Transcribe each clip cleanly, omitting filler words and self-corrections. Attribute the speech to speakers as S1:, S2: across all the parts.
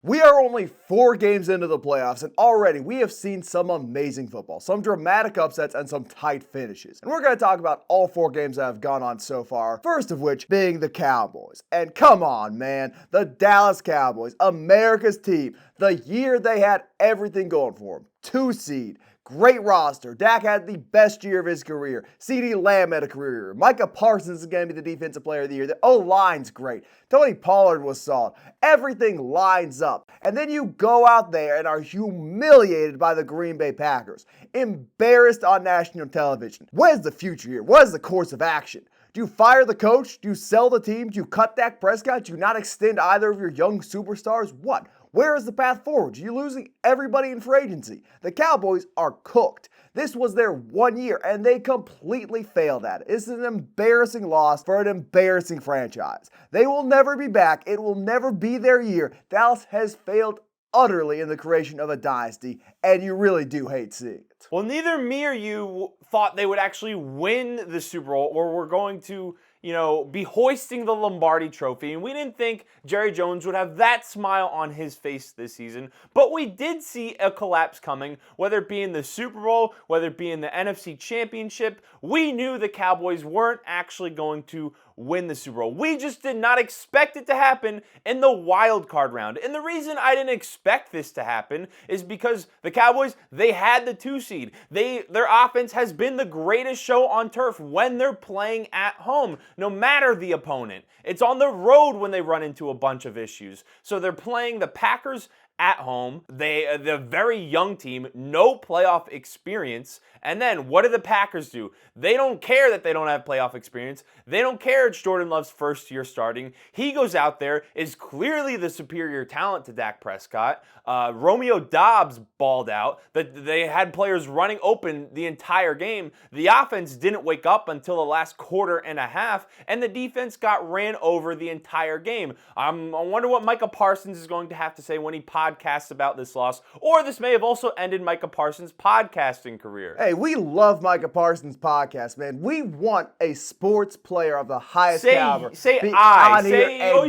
S1: We are only 4 games into the playoffs, and already we have seen some amazing football, some dramatic upsets, and some tight finishes. And we're going to talk about all 4 games that have gone on so far, first of which being the Cowboys. And come on, man, the Dallas Cowboys, America's team, the year they had everything going for them. 2 seed. Great roster. Dak had the best year of his career. CeeDee Lamb had a career year. Micah Parsons is going to be the defensive player of the year. The O-line's great. Tony Pollard was solid. Everything lines up. And then you go out there and are humiliated by the Green Bay Packers. Embarrassed on national television. What is the future here? What is the course of action? Do you fire the coach? Do you sell the team? Do you cut Dak Prescott? Do you not extend either of your young superstars? What? Where is the path forward? You're losing everybody in free agency. The Cowboys are cooked. This was their 1 year, and they completely failed at it. This is an embarrassing loss for an embarrassing franchise. They will never be back. It will never be their year. Dallas has failed utterly in the creation of a dynasty, and you really do hate seeing it.
S2: Well, neither me or you thought they would actually win the Super Bowl or were going to be hoisting the Lombardi trophy. And we didn't think Jerry Jones would have that smile on his face this season. But we did see a collapse coming, whether it be in the Super Bowl, whether it be in the NFC Championship. We knew the Cowboys weren't actually going to win the Super Bowl. We just did not expect it to happen in the wild card round. And the reason I didn't expect this to happen is because the Cowboys, they had the 2 seed. Their offense has been the greatest show on turf when they're playing at home, no matter the opponent. It's on the road when they run into a bunch of issues. So they're playing the Packers at home. They're a very young team, no playoff experience. And then what do the Packers do? They don't care that they don't have playoff experience. They don't care it's Jordan Love's first year starting. He goes out there, is clearly the superior talent to Dak Prescott. Romeo Doubs balled out. They had players running open the entire game. The offense didn't wake up until the last quarter and a half, and the defense got ran over the entire game. I wonder what Micah Parsons is going to have to say when he podcasts about this loss, or this may have also ended Micah Parsons' podcasting career.
S1: Hey, we love Micah Parsons' podcast, man. We want a sports player of the highest caliber.
S2: Say
S1: the idea,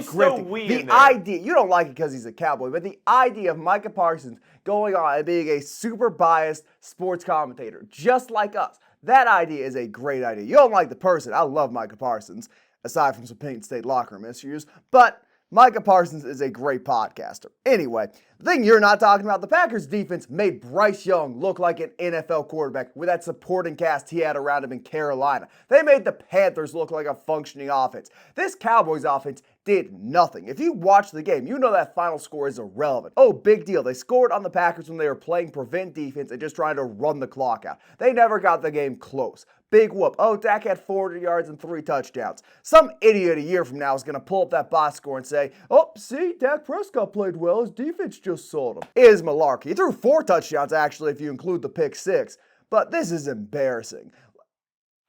S1: you don't like it because he's a Cowboy, but the idea of Micah Parsons going on and being a super biased sports commentator, just like us, that idea is a great idea. You don't like the person. I love Micah Parsons, aside from some Penn State locker room issues, but Micah Parsons is a great podcaster. Anyway, the thing you're not talking about, the Packers defense made Bryce Young look like an NFL quarterback with that supporting cast he had around him in Carolina. They made the Panthers look like a functioning offense. This Cowboys offense did nothing. If you watch the game, you know that final score is irrelevant. Oh, big deal. They scored on the Packers when they were playing prevent defense and just trying to run the clock out. They never got the game close. Big whoop. Oh, Dak had 400 yards and 3 touchdowns. Some idiot a year from now is going to pull up that box score and say, oh, see, Dak Prescott played well. His defense just sold him. It is malarkey. He threw 4 touchdowns, actually, if you include the pick 6. But this is embarrassing.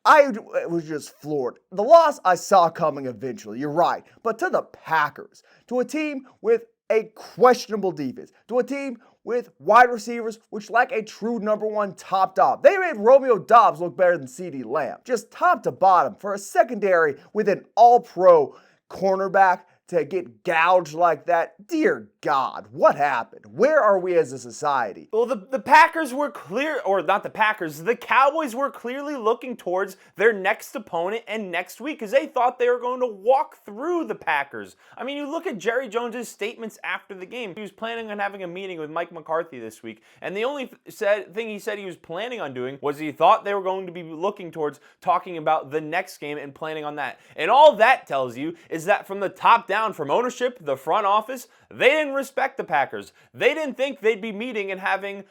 S1: I was just floored. The loss I saw coming eventually, you're right. But to the Packers, to a team with a questionable defense, to a team with wide receivers which lack a true number 1 top dog. They made Romeo Doubs look better than CeeDee Lamb. Just top to bottom for a secondary with an all-pro cornerback to get gouged like that. Dear God, what happened? Where are we as a society?
S2: Well, the Packers were clear, or not the Packers, the Cowboys were clearly looking towards their next opponent and next week because they thought they were going to walk through the Packers. I mean, you look at Jerry Jones' statements after the game. He was planning on having a meeting with Mike McCarthy this week, and the only thing he said he was planning on doing was he thought they were going to be looking towards talking about the next game and planning on that. And all that tells you is that from the top down, from ownership, the front office, they didn't respect the Packers. They didn't think they'd be meeting and having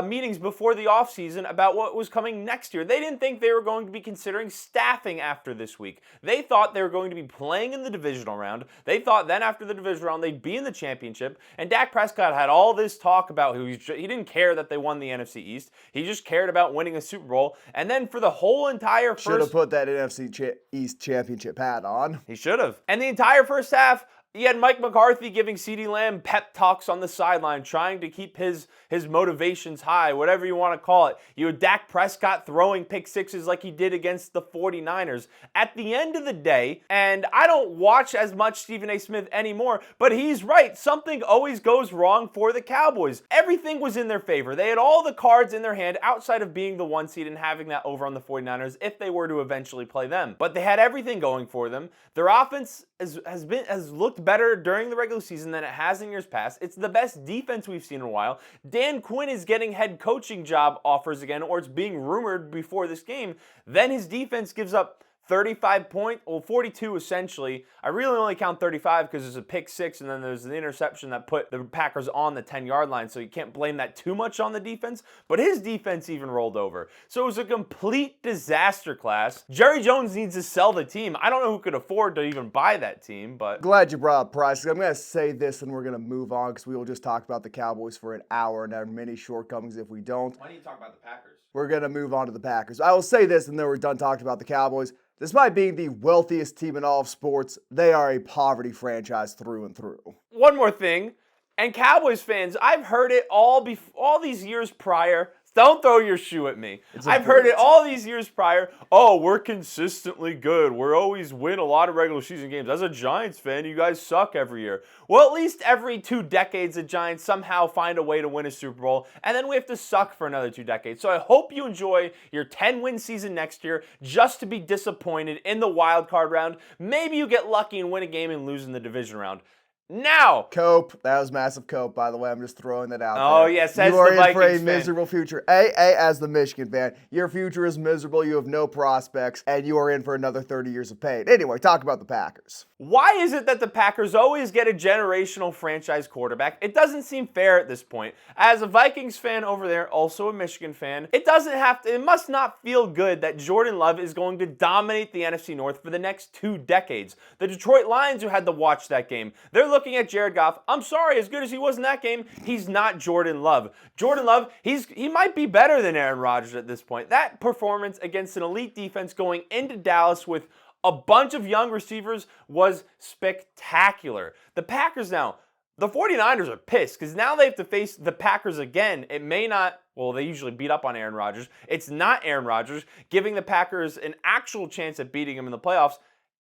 S2: meetings before the offseason about what was coming next year. They didn't think they were going to be considering staffing after this week. They thought they were going to be playing in the divisional round. They thought then after the divisional round they'd be in the championship. And Dak Prescott had all this talk about he didn't care that they won the NFC East. He just cared about winning a Super Bowl. And then for the whole entire first...
S1: Should have put that NFC East championship hat on.
S2: He should have. And the entire first half, You had Mike McCarthy giving CeeDee Lamb pep talks on the sideline, trying to keep his motivations high, whatever you want to call it. You had Dak Prescott throwing pick sixes like he did against the 49ers. At the end of the day, and I don't watch as much Stephen A. Smith anymore, but he's right. Something always goes wrong for the Cowboys. Everything was in their favor. They had all the cards in their hand outside of being the 1 seed and having that over on the 49ers if they were to eventually play them. But they had everything going for them. Their offense has looked better during the regular season than it has in years past. It's the best defense we've seen in a while. Dan Quinn is getting head coaching job offers again, or it's being rumored before this game. Then his defense gives up 42 essentially. I really only count 35 because there's a pick six and then there's the interception that put the Packers on the 10-yard line, so you can't blame that too much on the defense, but his defense even rolled over. So it was a complete disaster class. Jerry Jones needs to sell the team. I don't know who could afford to even buy that team, but...
S1: Glad you brought up prices. I'm going to say this and we're going to move on because we will just talk about the Cowboys for an hour and there are many shortcomings if we don't.
S2: Why don't you talk about the Packers?
S1: We're going to move on to the Packers. I will say this and then we're done talking about the Cowboys. Despite being the wealthiest team in all of sports, they are a poverty franchise through and through.
S2: One more thing, and Cowboys fans, I've heard it all these years prior. Don't throw your shoe at me. I've heard it all these years prior. Oh, we're consistently good. We always win a lot of regular season games. As a Giants fan, you guys suck every year. Well, at least every 2 decades, the Giants somehow find a way to win a Super Bowl, and then we have to suck for another 2 decades. So I hope you enjoy your 10-win season next year just to be disappointed in the wild card round. Maybe you get lucky and win a game and lose in the division round. Now,
S1: Cope, that was massive cope, by the way. I'm just throwing that out there.
S2: Oh, yes, as
S1: you are
S2: the Vikings
S1: in for a
S2: fan.
S1: miserable future. As the Michigan fan, your future is miserable. You have no prospects, and you are in for another 30 years of pain. Anyway, talk about the Packers.
S2: Why is it that the Packers always get a generational franchise quarterback? It doesn't seem fair at this point. As a Vikings fan over there, also a Michigan fan, it must not feel good that Jordan Love is going to dominate the NFC North for the next 2 decades. The Detroit Lions, who had to watch that game, they're looking at Jared Goff. I'm sorry, as good as he was in that game, he's not Jordan Love. Jordan Love, he might be better than Aaron Rodgers at this point. That performance against an elite defense going into Dallas with a bunch of young receivers was spectacular. The Packers now, the 49ers are pissed because now they have to face the Packers again. It may not, well, they usually beat up on Aaron Rodgers. It's not Aaron Rodgers, giving the Packers an actual chance at beating him in the playoffs.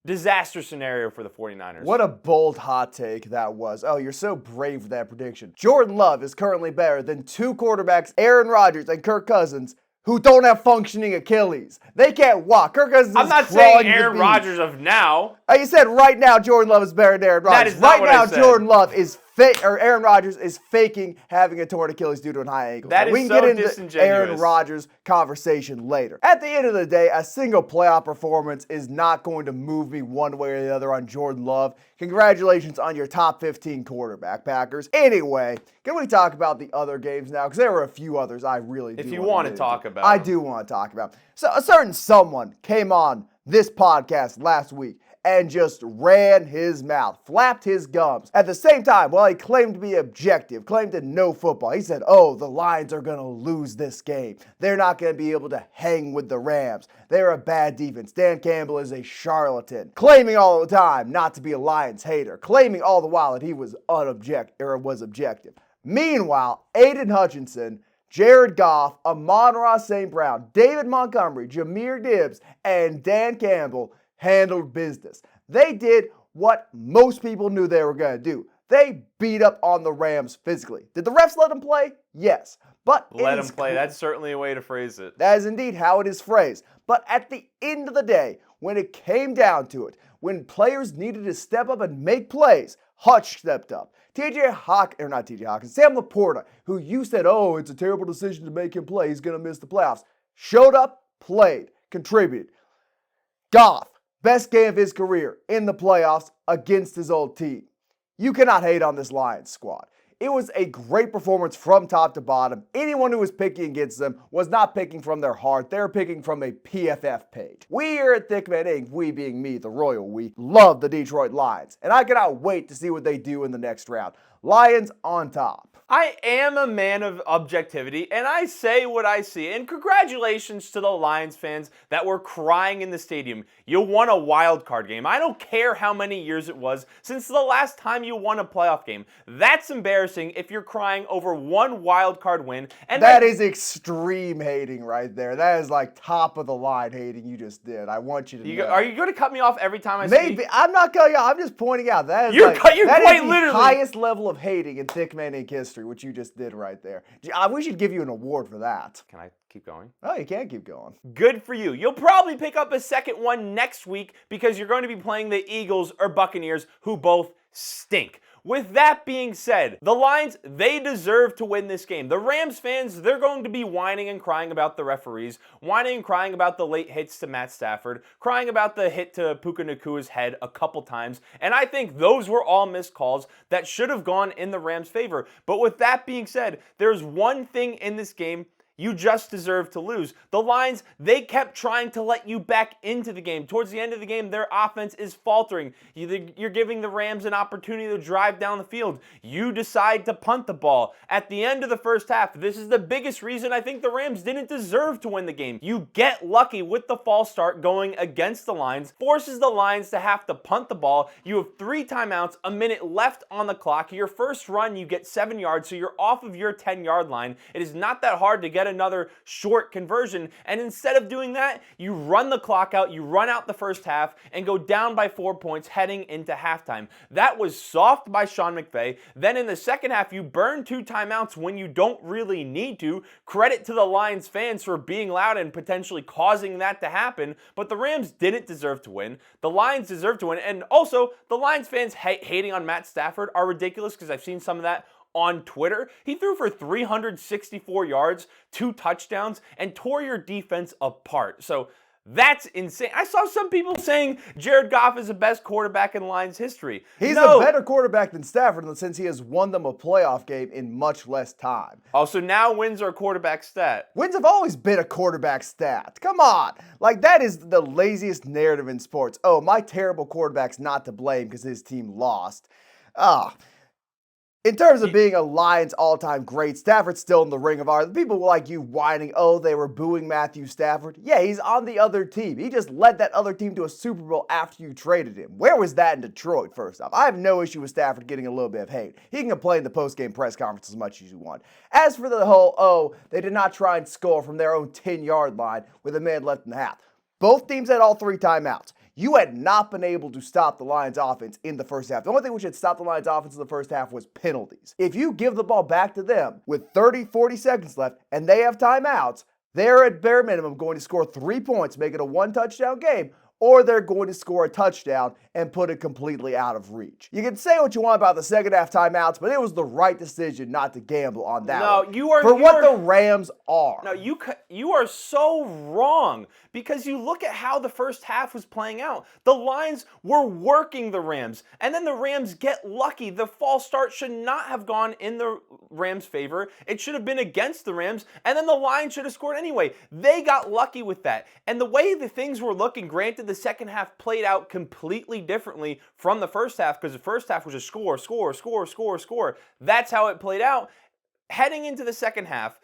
S2: Disaster scenario for the 49ers.
S1: What a bold hot take that was. Oh, you're so brave with that prediction. Jordan Love is currently better than 2 quarterbacks, Aaron Rodgers and Kirk Cousins, who don't have functioning Achilles. They can't walk. Kirk Cousins
S2: I'm
S1: is
S2: not
S1: crawling
S2: saying Aaron Rodgers of now.
S1: You said right now Jordan Love is better than Aaron Rodgers.
S2: That is not
S1: right
S2: what
S1: now
S2: I said.
S1: Jordan Love is Aaron Rodgers is faking having a torn Achilles due to a high ankle.
S2: That is
S1: we can
S2: so
S1: get into
S2: disingenuous.
S1: Aaron Rodgers conversation later. At the end of the day, a single playoff performance is not going to move me one way or the other on Jordan Love. Congratulations on your top 15 quarterback, Packers. Anyway, can we talk about the other games now? Because there were a few others I really do
S2: If you want to talk about.
S1: I do want to talk about. So a certain someone came on this podcast last week and just ran his mouth, flapped his gums. At the same time, while he claimed to be objective, claimed to know football, he said, oh, the Lions are going to lose this game. They're not going to be able to hang with the Rams. They're a bad defense. Dan Campbell is a charlatan. Claiming all the time not to be a Lions hater. Claiming all the while that he was objective. Meanwhile, Aiden Hutchinson, Jared Goff, Amon-Ra St. Brown, David Montgomery, Jahmyr Gibbs, and Dan Campbell handled business. They did what most people knew they were going to do. They beat up on the Rams physically. Did the refs let them play? Yes. But
S2: let them play. That's certainly a way to phrase it.
S1: That is indeed how it is phrased. But at the end of the day, when it came down to it, when players needed to step up and make plays, Hutch stepped up. Sam Laporta, who you said, oh, it's a terrible decision to make him play, he's going to miss the playoffs, showed up, played, contributed. Goff, best game of his career in the playoffs against his old team. You cannot hate on this Lions squad. It was a great performance from top to bottom. Anyone who was picking against them was not picking from their heart. They were picking from a PFF page. We here at Thickman Inc., we being me, the royal we, love the Detroit Lions. And I cannot wait to see what they do in the next round. Lions on top.
S2: I am a man of objectivity, and I say what I see. And congratulations to the Lions fans that were crying in the stadium. You won a wild card game. I don't care how many years it was since the last time you won a playoff game. That's embarrassing if you're crying over one wild card win. And
S1: that is extreme hating right there. That is like top of the line hating you just did. I want you to know.
S2: Are you going to cut me off every time I
S1: Maybe.
S2: speak?
S1: I'm not cutting you off. I'm just pointing out that is
S2: You're quite
S1: the
S2: literally
S1: highest level of hating in Thick Man Inc. history, what you just did right there. We should give you an award for that.
S2: Can I keep going?
S1: Oh, you can keep going.
S2: Good for you. You'll probably pick up a second one next week because you're going to be playing the Eagles or Buccaneers, who both stink. With that being said, the Lions, they deserve to win this game. The Rams fans, they're going to be whining and crying about the referees, whining and crying about the late hits to Matt Stafford, crying about the hit to Puka Nakua's head a couple times, and I think those were all missed calls that should have gone in the Rams' favor. But with that being said, there's one thing in this game you just deserve to lose. The Lions, they kept trying to let you back into the game. Towards the end of the game, their offense is faltering. You're giving the Rams an opportunity to drive down the field. You decide to punt the ball. At the end of the first half, this is the biggest reason I think the Rams didn't deserve to win the game. You get lucky with the false start going against the Lions, forces the Lions to have to punt the ball. You have 3 timeouts, a minute left on the clock. Your first run, you get 7 yards, so you're off of your 10-yard line. It is not that hard to get another short conversion, and instead of doing that, you run the clock out, you run out the first half, and go down by 4 points heading into halftime. That was soft by Sean McVay. Then in the second half, you burn 2 timeouts when you don't really need to. Credit to the Lions fans for being loud and potentially causing that to happen, but the Rams didn't deserve to win. The Lions deserve to win, and also, the Lions fans hating on Matt Stafford are ridiculous because I've seen some of that on Twitter. He threw for 364 yards, 2 touchdowns, and tore your defense apart. So that's insane. I saw some people saying Jared Goff is the best quarterback in Lions history.
S1: He's a better quarterback than Stafford since he has won them a playoff game in much less time.
S2: Oh, so now wins are a quarterback stat.
S1: Wins have always been a quarterback stat. Come on. Like, that is the laziest narrative in sports. Oh, my terrible quarterback's not to blame because his team lost. In terms of being a Lions all-time great, Stafford's still in the ring of honor. People like you whining, oh, they were booing Matthew Stafford. Yeah, he's on the other team. He just led that other team to a Super Bowl after you traded him. Where was that in Detroit, first off? I have no issue with Stafford getting a little bit of hate. He can complain in the post-game press conference as much as you want. As for the whole, oh, they did not try and score from their own 10-yard line with a minute left in the half. Both teams had all 3 timeouts. You had not been able to stop the Lions offense in the first half. The only thing which had stopped the Lions offense in the first half was penalties. If you give the ball back to them with 30, 40 seconds left and they have timeouts, they're at bare minimum going to score 3 points, make it a 1-touchdown game, or they're going to score a touchdown and put it completely out of reach. You can say what you want about the second half timeouts, but it was the right decision not to gamble on that one. What the Rams are.
S2: No, you are so wrong because you look at how the first half was playing out. The Lions were working the Rams, and then the Rams get lucky. The false start should not have gone in the Rams' favor. It should have been against the Rams, and then the Lions should have scored anyway. They got lucky with that. And the way the things were looking, granted, the second half played out completely differently from the first half because the first half was just score. That's how it played out. Heading into the second half,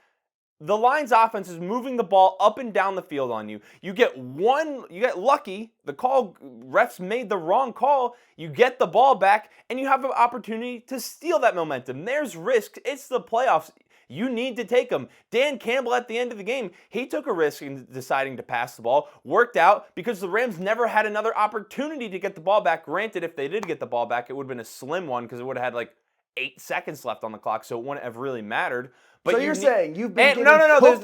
S2: the Lions offense is moving the ball up and down the field on you. You get lucky. The refs made the wrong call. You get the ball back and you have an opportunity to steal that momentum. There's risk. It's the playoffs. You need to take them. Dan Campbell at the end of the game, he took a risk in deciding to pass the ball. Worked out because the Rams never had another opportunity to get the ball back. Granted, if they did get the ball back, it would have been a slim one because it would have had like 8 seconds left on the clock, so it wouldn't have really mattered. But
S1: so you're saying you've been
S2: there's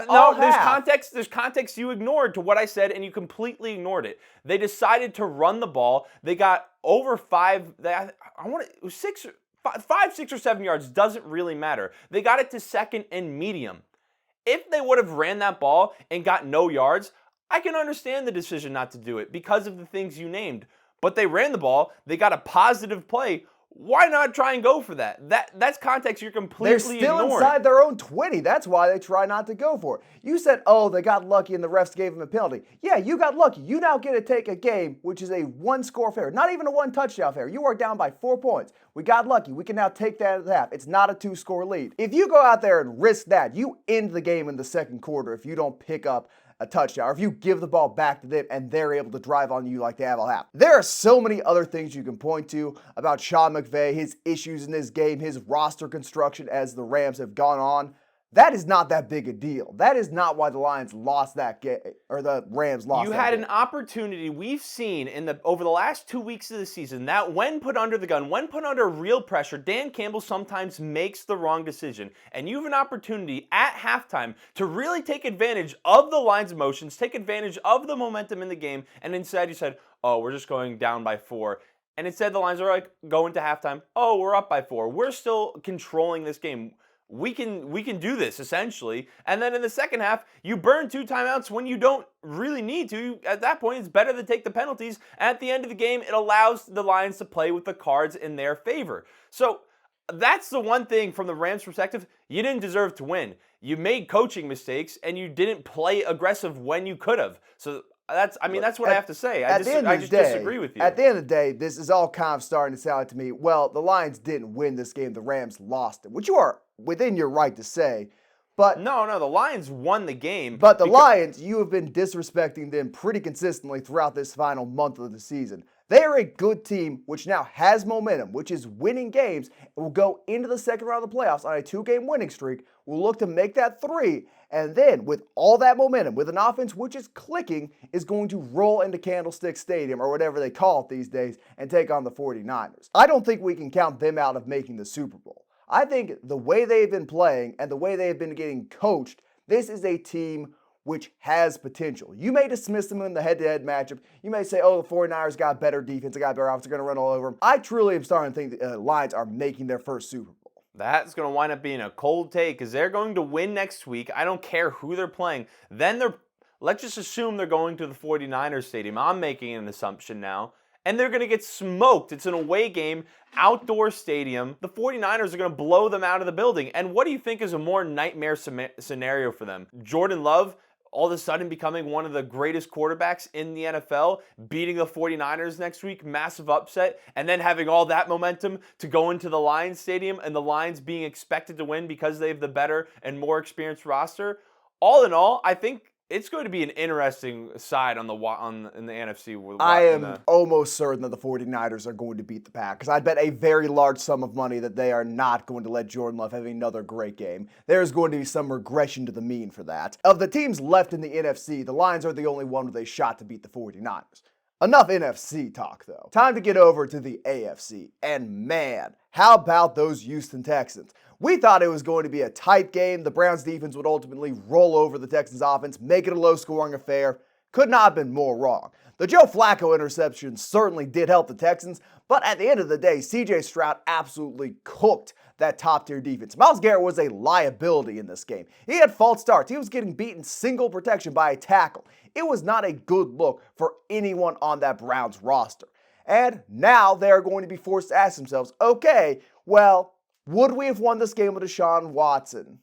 S2: context. There's context you ignored to what I said, and you completely ignored it. They decided to run the ball. They got over 5. It was 6. 5, 6, or 7 yards, doesn't really matter. They got it to second and medium. If they would have ran that ball and got no yards, I can understand the decision not to do it because of the things you named. But they ran the ball, they got a positive play. why not try and go for that? That's context you're completely
S1: They're still
S2: ignoring.
S1: inside their own 20. That's why they try not to go for it. You said, oh, they got lucky and the refs gave them a penalty. Yeah, you got lucky. You now get to take a game, which is a one-score affair, not even a one-touchdown affair. You are down by 4 points. We got lucky. We can now take that at the half. It's not a 2-score lead. If you go out there and risk that, you end the game in the second quarter if you don't pick up a touchdown, or if you give the ball back to them and they're able to drive on you like they have all half. There are so many other things you can point to about Sean McVay, his issues in this game, his roster construction as the Rams have gone on. That is not that big a deal. That is not why the Lions lost that game, or the Rams lost that game.
S2: You had an opportunity we've seen over the last 2 weeks of the season that when put under the gun, when put under real pressure, Dan Campbell sometimes makes the wrong decision. And you have an opportunity at halftime to really take advantage of the Lions' emotions, take advantage of the momentum in the game, and instead you said, oh, we're just going down by 4. And instead the Lions are like, going to halftime, oh, we're up by 4. We're still controlling this game. We can do this, essentially. And then in the second half, you burn 2 timeouts when you don't really need to. At that point, it's better to take the penalties. At the end of the game, it allows the Lions to play with the cards in their favor. So that's the one thing from the Rams' perspective. You didn't deserve to win. You made coaching mistakes, and you didn't play aggressive when you could have. So that's what I have to say. I just disagree with you.
S1: At the end of the day, this is all kind of starting to sound like to me, well, the Lions didn't win this game. The Rams lost it, which you are within your right to say. But
S2: no, the Lions won the game.
S1: But the Lions, you have been disrespecting them pretty consistently throughout this final month of the season. They are a good team which now has momentum, which is winning games, and will go into the second round of the playoffs on a 2-game winning streak. Will look to make that 3, and then with all that momentum, with an offense which is clicking, is going to roll into Candlestick Stadium, or whatever they call it these days, and take on the 49ers. I don't think we can count them out of making the Super Bowl. I think the way they've been playing and the way they've been getting coached, this is a team which has potential. You may dismiss them in the head-to-head matchup. You may say, oh, the 49ers got better defense, they got better offense, they're going to run all over them. I truly am starting to think the Lions are making their first Super Bowl.
S2: That's going to wind up being a cold take because they're going to win next week. I don't care who they're playing. Then let's just assume they're going to the 49ers stadium. I'm making an assumption now. And they're going to get smoked. It's an away game, outdoor stadium. The 49ers are going to blow them out of the building. And what do you think is a more nightmare scenario for them? Jordan Love all of a sudden becoming one of the greatest quarterbacks in the NFL, beating the 49ers next week, massive upset, and then having all that momentum to go into the Lions stadium and the Lions being expected to win because they have the better and more experienced roster. All in all, I think it's going to be an interesting side in the NFC.
S1: I am almost certain that the 49ers are going to beat the Packers. I'd bet a very large sum of money that they are not going to let Jordan Love have another great game. There's going to be some regression to the mean for that. Of the teams left in the NFC, the Lions are the only one with a shot to beat the 49ers. Enough NFC talk, though. Time to get over to the AFC. And man, how about those Houston Texans? We thought it was going to be a tight game. The Browns defense would ultimately roll over the Texans offense, make it a low-scoring affair. Could not have been more wrong. The Joe Flacco interception certainly did help the Texans, but at the end of the day, CJ Stroud absolutely cooked that top-tier defense. Myles Garrett was a liability in this game. He had false starts. He was getting beaten single protection by a tackle. It was not a good look for anyone on that Browns roster. And now they're going to be forced to ask themselves, okay, well, would we have won this game with Deshaun Watson?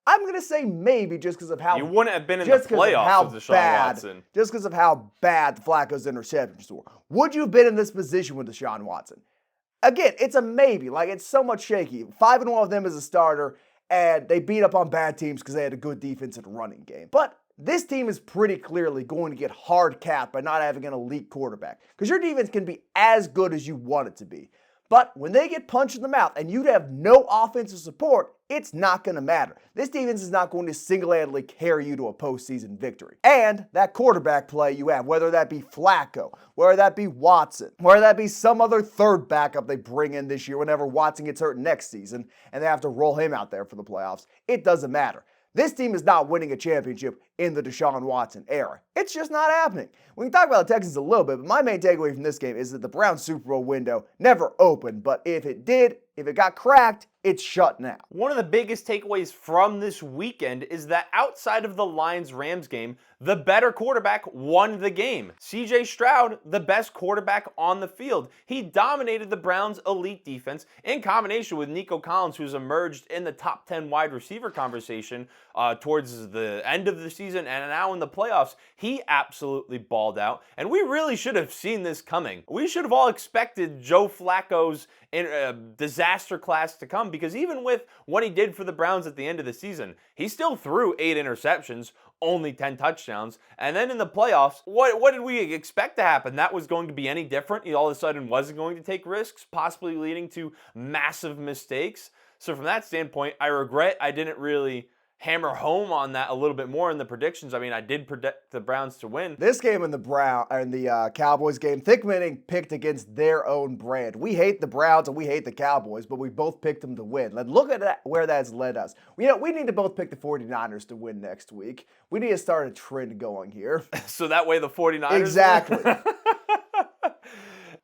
S1: I'm going to say maybe just because of how...
S2: You wouldn't have been in the playoffs with Deshaun Watson.
S1: Just because of how bad Flacco's interceptions were. Would you have been in this position with Deshaun Watson? Again, it's a maybe. Like, it's so much shaky. 5-1 of them as a starter, and they beat up on bad teams because they had a good defense and running game. But this team is pretty clearly going to get hard capped by not having an elite quarterback. Because your defense can be as good as you want it to be. But when they get punched in the mouth and you have no offensive support, it's not going to matter. This defense is not going to single-handedly carry you to a postseason victory. And that quarterback play you have, whether that be Flacco, whether that be Watson, whether that be some other third backup they bring in this year whenever Watson gets hurt next season and they have to roll him out there for the playoffs, it doesn't matter. This team is not winning a championship in the Deshaun Watson era. It's just not happening. We can talk about the Texans a little bit, but my main takeaway from this game is that the Browns Super Bowl window never opened, but if it did, If it got cracked, it's shut now.
S2: One of the biggest takeaways from this weekend is that outside of the Lions-Rams game, the better quarterback won the game. CJ Stroud, the best quarterback on the field. He dominated the Browns' elite defense in combination with Nico Collins, who's emerged in the top 10 wide receiver conversation towards the end of the season and now in the playoffs. He absolutely balled out, and we really should have seen this coming. We should have all expected Joe Flacco's disaster class to come, because even with what he did for the Browns at the end of the season, he still threw 8 interceptions, only 10 touchdowns. And then in the playoffs, what did we expect to happen? That was going to be any different? He all of a sudden wasn't going to take risks, possibly leading to massive mistakes. So from that standpoint, I regret I didn't really hammer home on that a little bit more in the predictions. I mean, I did predict the Browns to win.
S1: This game and the Cowboys game, Thickmanning picked against their own brand. We hate the Browns and we hate the Cowboys, but we both picked them to win. Look at that, where that's led us. We need to both pick the 49ers to win next week. We need to start a trend going here.
S2: So that way the 49ers
S1: Exactly.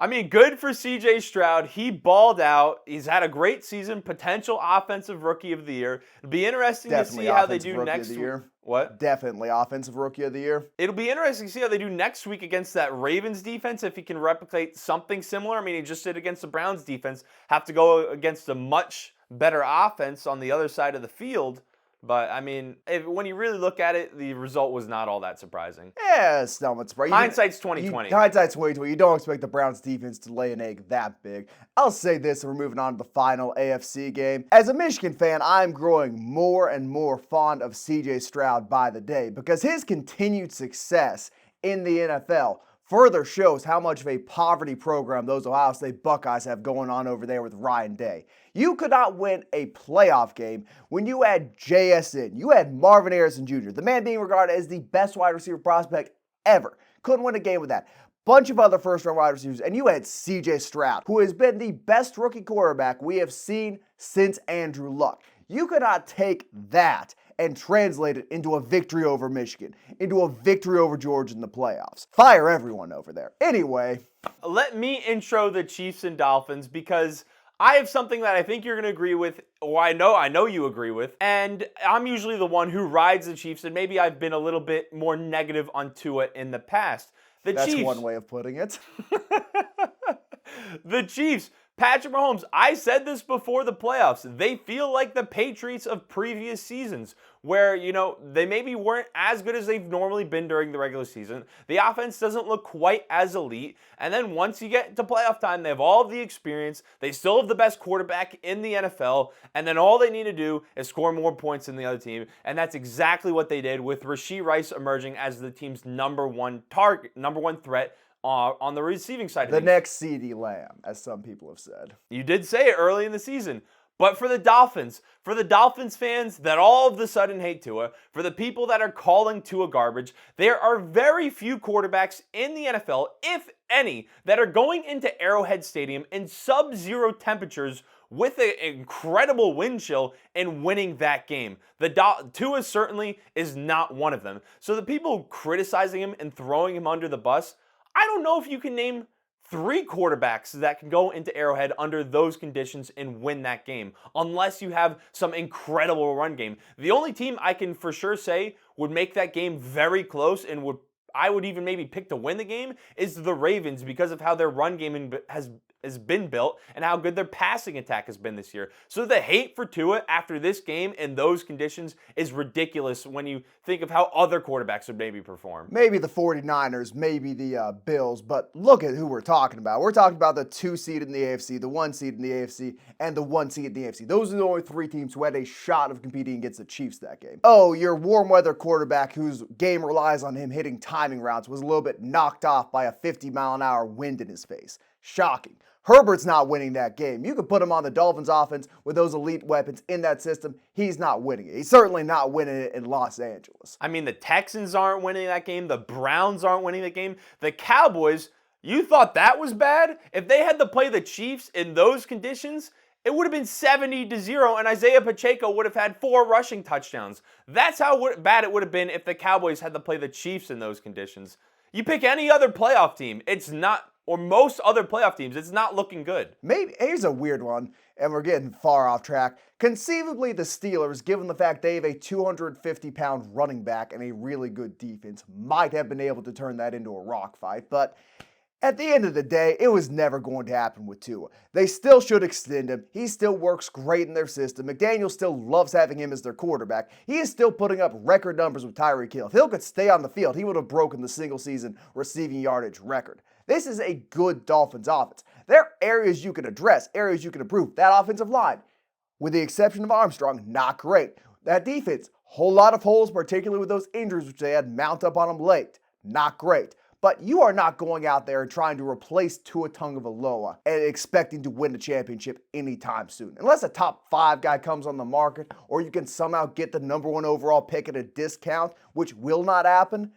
S2: I mean, good for CJ Stroud. He balled out. He's had a great season, potential offensive rookie of the year. It'll be interesting to see how they do next week. What?
S1: Definitely offensive rookie of the year.
S2: It'll be interesting to see how they do next week against that Ravens defense, if he can replicate something similar. I mean, he just did against the Browns defense. Have to go against a much better offense on the other side of the field. But, I mean, when you really look at it, the result was not all that surprising.
S1: Yeah, it's not much surprising.
S2: Hindsight's 2020.
S1: Hindsight's 2020. You don't expect the Browns defense to lay an egg that big. I'll say this, and we're moving on to the final AFC game. As a Michigan fan, I'm growing more and more fond of CJ Stroud by the day, because his continued success in the NFL further shows how much of a poverty program those Ohio State Buckeyes have going on over there with Ryan Day. You could not win a playoff game when you had JSN, you had Marvin Harrison Jr., the man being regarded as the best wide receiver prospect ever. Couldn't win a game with that. Bunch of other first-round wide receivers, and you had CJ Stroud, who has been the best rookie quarterback we have seen since Andrew Luck. You could not take that and translate it into a victory over Michigan, into a victory over Georgia in the playoffs. Fire everyone over there. Anyway.
S2: Let me intro the Chiefs and Dolphins, because I have something that I think you're going to agree with, or I know you agree with, and I'm usually the one who rides the Chiefs, and maybe I've been a little bit more negative on Tua in the past.
S1: That's one way of putting it.
S2: The Chiefs, Patrick Mahomes, I said this before the playoffs, they feel like the Patriots of previous seasons, where, they maybe weren't as good as they've normally been during the regular season. The offense doesn't look quite as elite, and then once you get to playoff time, they have all of the experience, they still have the best quarterback in the NFL, and then all they need to do is score more points than the other team, and that's exactly what they did, with Rashee Rice emerging as the team's number one threat on the receiving side of things.
S1: The next CeeDee Lamb, as some people have said.
S2: You did say it early in the season. But for the Dolphins fans that all of a sudden hate Tua, for the people that are calling Tua garbage, there are very few quarterbacks in the NFL, if any, that are going into Arrowhead Stadium in sub-zero temperatures with an incredible wind chill and winning that game. Tua certainly is not one of them. So the people criticizing him and throwing him under the bus, I don't know if you can name 3 quarterbacks that can go into Arrowhead under those conditions and win that game, unless you have some incredible run game. The only team I can for sure say would make that game very close and I would even maybe pick to win the game is the Ravens, because of how their run game has been built and how good their passing attack has been this year. So the hate for Tua after this game in those conditions is ridiculous when you think of how other quarterbacks would maybe perform.
S1: Maybe the 49ers, maybe the Bills, but look at who we're talking about. We're talking about the 2 seed in the AFC, the 1 seed in the AFC, and the 1 seed in the AFC. Those are the only 3 teams who had a shot of competing against the Chiefs that game. Oh, your warm weather quarterback whose game relies on him hitting timing routes was a little bit knocked off by a 50-mile-an-hour wind in his face. Shocking. Herbert's not winning that game. You could put him on the Dolphins offense with those elite weapons in that system. He's not winning it. He's certainly not winning it in Los Angeles.
S2: I mean, the Texans aren't winning that game. The Browns aren't winning the game. The Cowboys, you thought that was bad? If they had to play the Chiefs in those conditions, it would have been 70-0, and Isaiah Pacheco would have had 4 rushing touchdowns. That's how bad it would have been if the Cowboys had to play the Chiefs in those conditions. You pick any other playoff team, it's not or most other playoff teams, it's not looking good.
S1: Maybe, here's a weird one, and we're getting far off track. Conceivably, the Steelers, given the fact they have a 250-pound running back and a really good defense, might have been able to turn that into a rock fight, but at the end of the day, it was never going to happen with Tua. They still should extend him. He still works great in their system. McDaniel still loves having him as their quarterback. He is still putting up record numbers with Tyreek Hill. If Hill could stay on the field, he would have broken the single-season receiving yardage record. This is a good Dolphins offense. There are areas you can address, areas you can improve. That offensive line, with the exception of Armstrong, not great. That defense, whole lot of holes, particularly with those injuries which they had mount up on them late. Not great. But you are not going out there and trying to replace Tua Tagovailoa and expecting to win the championship anytime soon. Unless a top 5 guy comes on the market, or you can somehow get the number 1 overall pick at a discount, which will not happen,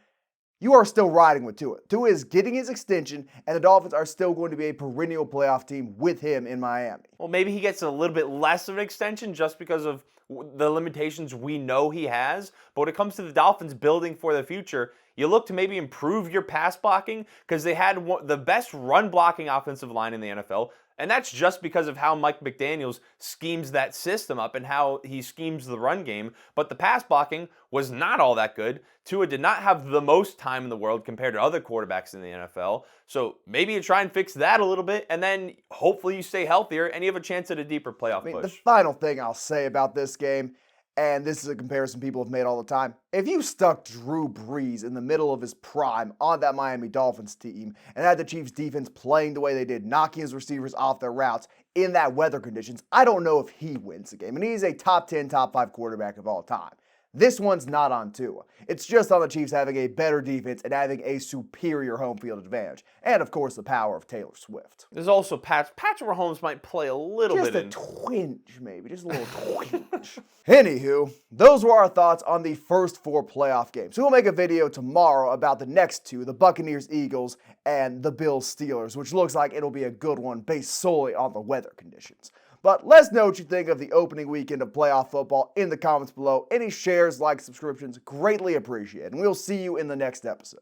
S1: you are still riding with Tua. Tua is getting his extension, and the Dolphins are still going to be a perennial playoff team with him in Miami.
S2: Well, maybe he gets a little bit less of an extension just because of the limitations we know he has. But when it comes to the Dolphins building for the future, you look to maybe improve your pass blocking because they had the best run blocking offensive line in the NFL. And that's just because of how Mike McDaniels schemes that system up and how he schemes the run game. But the pass blocking was not all that good. Tua did not have the most time in the world compared to other quarterbacks in the NFL. So maybe you try and fix that a little bit, and then hopefully you stay healthier and you have a chance at a deeper playoff push.
S1: The final thing I'll say about this game, and this is a comparison people have made all the time. If you stuck Drew Brees in the middle of his prime on that Miami Dolphins team and had the Chiefs defense playing the way they did, knocking his receivers off their routes in that weather conditions, I don't know if he wins the game. And he's a top 10, top 5 quarterback of all time. This one's not on Tua. It's just on the Chiefs having a better defense and having a superior home field advantage. And, of course, the power of Taylor Swift.
S2: There's also Patrick Mahomes might play a little bit in.
S1: Just a twinge, maybe. Just a little twinge. Anywho, those were our thoughts on the first 4 playoff games. We'll make a video tomorrow about the next 2, the Buccaneers-Eagles and the Bills-Steelers, which looks like it'll be a good one based solely on the weather conditions. But let us know what you think of the opening weekend of playoff football in the comments below. Any shares, likes, subscriptions, greatly appreciated. And we'll see you in the next episode.